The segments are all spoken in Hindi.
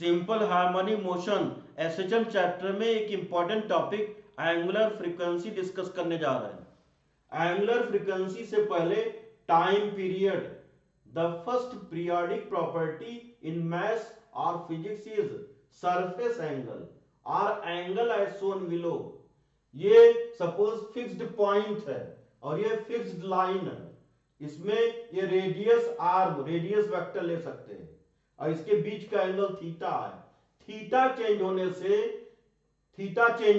Simple harmonic motion SHM chapter में एक important topic angular frequency discuss करने जा रहे हैं। एंगुलर फ्रीक्वेंसी से पहले time period, the first periodic property in maths और फिजिक्स इज सरफेस एंगल और एंगल एज शोन बिलो। ये सपोज फिक्स्ड पॉइंट है और ये फिक्स्ड लाइन है, इसमें ये रेडियस वेक्टर ले सकते हैं और इसके बीच का एंगल थीटा है। थीटा चेंज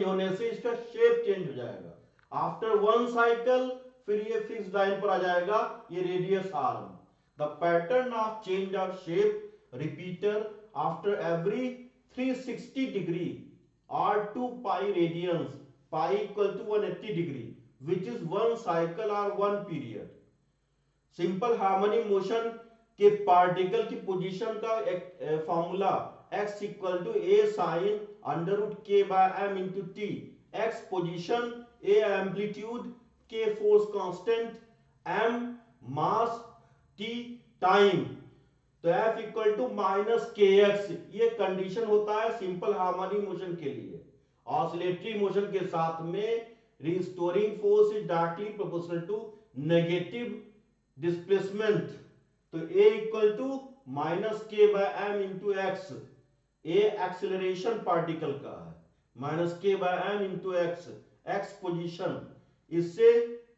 होने से इसका शेप चेंज हो जाएगा। आफ्टर वन साइकिल फिर ये फिक्स लाइन पर आ जाएगा, ये radius arm. The pattern of change of shape repeater after every 360 degree और 2 pi radians, pi equal to 180 degree, which is one cycle और one period. Simple harmonic motion के पार्टिकल की पोजीशन का एक formula x equal to a sine under root k by m into t. x position, a amplitude, k force constant, m mass, t time. तो f equal to minus kx, ये कंडीशन होता है सिंपल हार्मोनिक मोशन के लिए। ऑसिलेटरी मोशन के साथ में restoring force is directly proportional to negative displacement. तो a equal to minus k by m into x, a acceleration particle का है, minus k by m into x, x position. इससे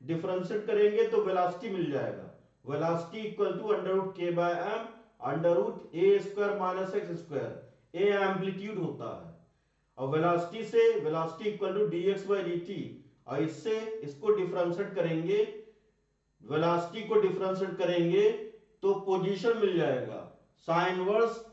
डिफरेंशिएट करेंगे तो वेलोसिटी मिल जाएगा। Velocity equal to under root k by m under root a square minus x square. A amplitude होता है और वेलोसिटी से velocity equal to d x by D T, और इससे इसको डिफरेंशिएट करेंगे, वेलोसिटी को डिफरेंशिएट करेंगे तो पोजीशन मिल जाएगा। साइन वर्स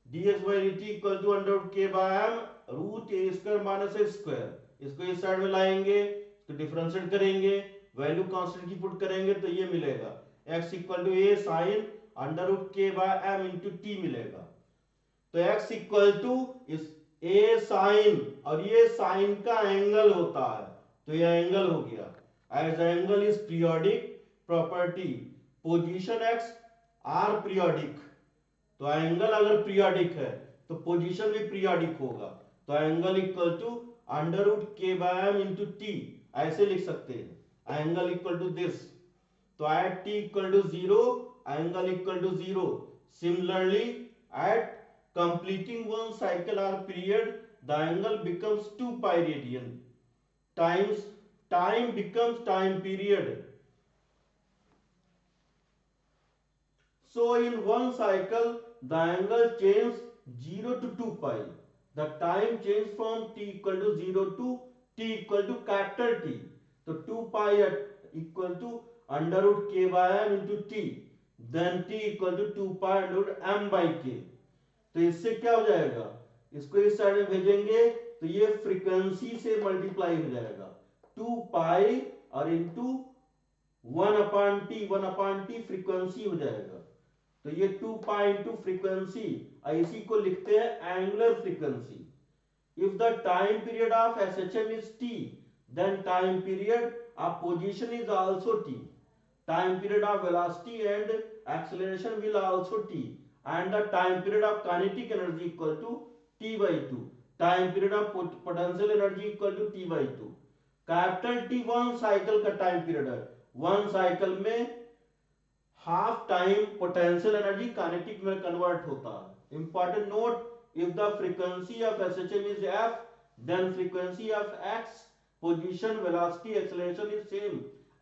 dx by dt equal to under root k by m root a square minus x square. इसको इस साइड में लाएंगे तो डिफरेंशिएट करेंगे, वैल्यू कांस्टेंट की पुट करेंगे तो ये मिलेगा x equal to a sine under root k by m into t मिलेगा। तो x इक्वल टू इस ए साइन, और ये साइन का एंगल होता है तो ये एंगल हो गया। As angle is periodic property, position x are periodic, तो एंगल अगर पीरियोडिक है तो पोजीशन भी पीरियोडिक होगा। तो angle equal to under root k by m into t, ऐसे लिख सकते हैं एंगल इक्वल टू दिस। तो at t equal to zero angle equal to zero. Similarly at completing one cycle और period the angle becomes 2 pi radian times time becomes time period. So in one cycle, the angle changes 0 to 2 pi. The time change from t equal to 0 to t equal to capital T. So 2 pi equal to under root k by m into t. Then t equal to 2 pi under root m by k. तो इससे क्या हो जाएगा, इसको इस साइड में भेजेंगे तो ये फ्रीक्वेंसी से मल्टीप्लाई हो जाएगा। 2 पाई और इंटू 1 अपॉन टी फ्रीक्वेंसी हो जाएगा। तो ये 2 पाई इंटू फ्रीक्वेंसी, इसी को लिखते हैं angular frequency. If the time period of SHM is T, then time period of position is also T. Time period of velocity and acceleration will also T, and the time period of kinetic energy equal to T by two. Time period of potential energy equal to T by two. Capital T one cycle का टाइम पीरियड है। वन साइकिल में half time potential energy kinetic में कन्वर्ट होता है। Important note, if the frequency of SHM is f, then frequency of x position velocity acceleration is same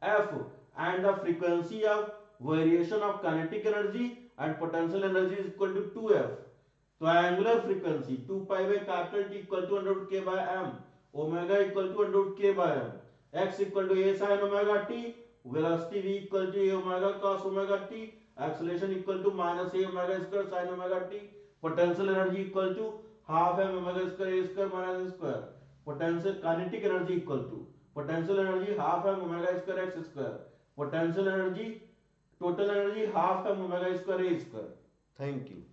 f, and the frequency of variation of kinetic energy and potential energy is equal to 2f। तो angular frequency 2 pi by capital T equal to under root k by m, omega equal to under root k by m, x equal to a sine omega t, velocity v equal to a omega cos omega t, acceleration equal to minus a omega square sin omega t, potential energy equal to half m omega square a square minus square, potential kinetic energy equal to potential energy half m omega square x square, potential energy total energy half m omega square a square. Thank you.